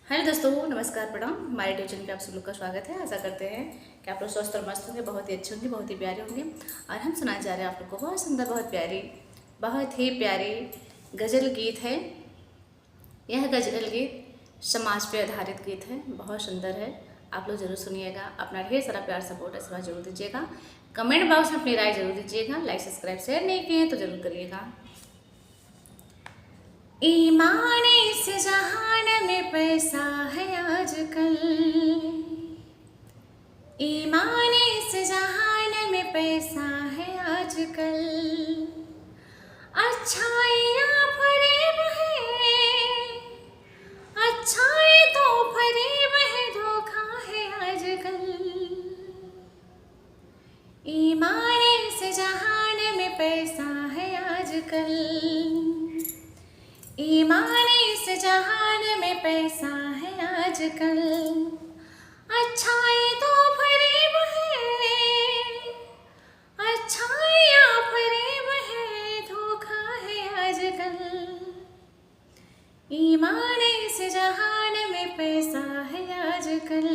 Hello दोस्तों, नमस्कार, प्रणाम। हमारे यूट्यूब चैनल पे आप सब लोग का स्वागत है। आशा करते हैं कि आप लोग स्वस्थ और मस्त होंगे, बहुत ही अच्छे होंगे, बहुत ही प्यारे होंगे। और हम सुनाने जा रहे हैं आप लोग को बहुत सुंदर, बहुत ही प्यारी गज़ल गीत है। यह गज़ल गीत समाज पे आधारित गीत है, बहुत सुंदर है। आप लोग जरूर सुनिएगा, अपना ढेर सारा प्यार सपोर्ट आशीर्वाद जरूर दीजिएगा। कमेंट बॉक्स में अपनी राय जरूर दीजिएगा। लाइक सब्सक्राइब शेयर नहीं किए तो जरूर करिएगा। ईमान इस जहान में पैसा है आजकल, ईमान इस जहान में पैसा है आजकल। अच्छाइयाँ फरेब है, अच्छाई तो फरेब है, धोखा है आजकल। ईमान इस जहान में पैसा है आजकल, ईमान इस जहान में पैसा है आजकल। अच्छाई तो फरेब है, अच्छाइयाँ फरेब है, धोखा है आजकल। ईमान इस जहान में पैसा है आजकल,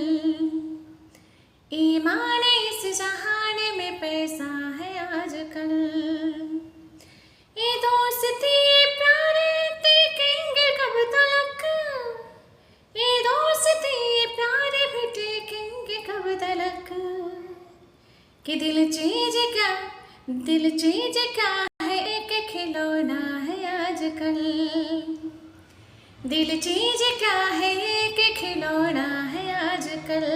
ईमान इस जहान में पैसा है आजकल। ये दोस्ती प्यार टिकेंगे कब तक, ये दोस्ती प्यार भी टिकेंगे कब तक। कि दिल चीज क्या है, एक खिलौना है आजकल। दिल चीज क्या है, एक खिलौना है आजकल।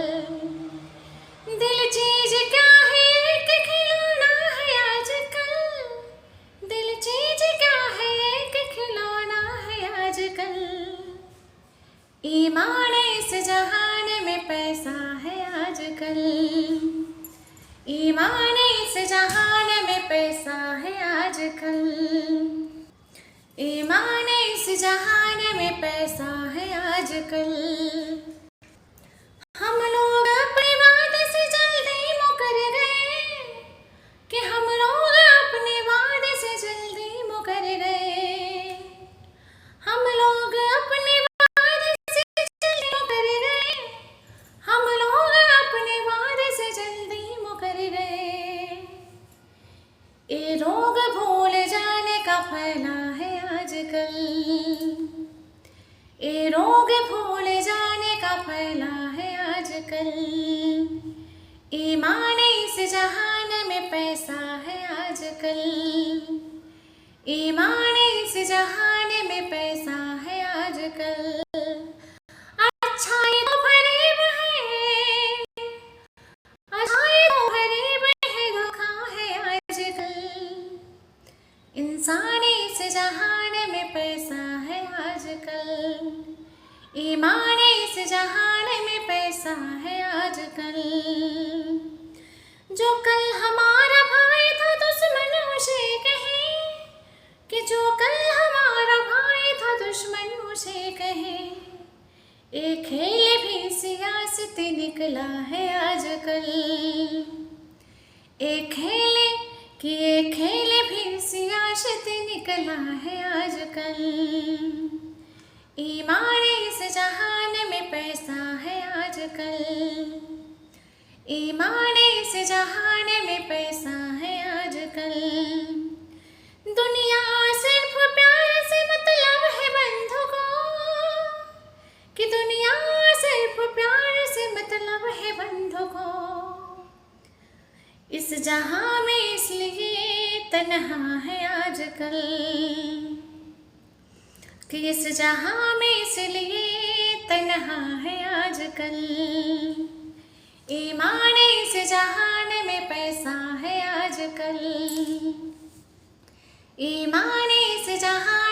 दिल चीज क्या है, एक खिलौना है आजकल। दिल चीज क्या है, एक खिलौना है आजकल। ईमान इस जहान में पैसा है आजकल, ईमान इस जहान में पैसा है आजकल। ईमान इस जहान में पैसा है आजकल। हम लोग अपनी बात से जल्दी मुकर गए, कि हम लोग अपने वादे से जल्दी मुकर गए। हम लोग अपने वादे से जल्दी मुकर गए, हम लोग अपने वादे से जल्दी मुकर गए। ये रोग भूल जाने का फैला है आजकल, ये रोग भूल जाने का फैला है आजकल। ईमान इस जहान में पैसा है आजकल, ईमान इस जहान में पैसा है आजकल। अच्छाई तो फरेब है, अच्छाई तो फरेब है, धोखा है आजकल। इंसान इस जहान में पैसा है आजकल, ईमान इस जहान में पैसा है आजकल। जो कल हमारा भाई था दुश्मन उसे कहे, कि जो कल हमारा भाई था दुश्मन उसे कहे। एक खेल भी सियासत निकला है आजकल, एक खेल भी सियासत निकला है आजकल। ईमान इस जहान में पैसा है आजकल, ईमान इस जहान में पैसा है आजकल। दुनिया सिर्फ प्यार से मतलब है बंधु को, कि दुनिया सिर्फ प्यार से मतलब है बंधु को। इस जहां में इसलिए तन्हा है आजकल, कि इस जहां में इसलिए तन्हा है आजकल। ईमान इस जहान में पैसा है आजकल, ईमान इस जहां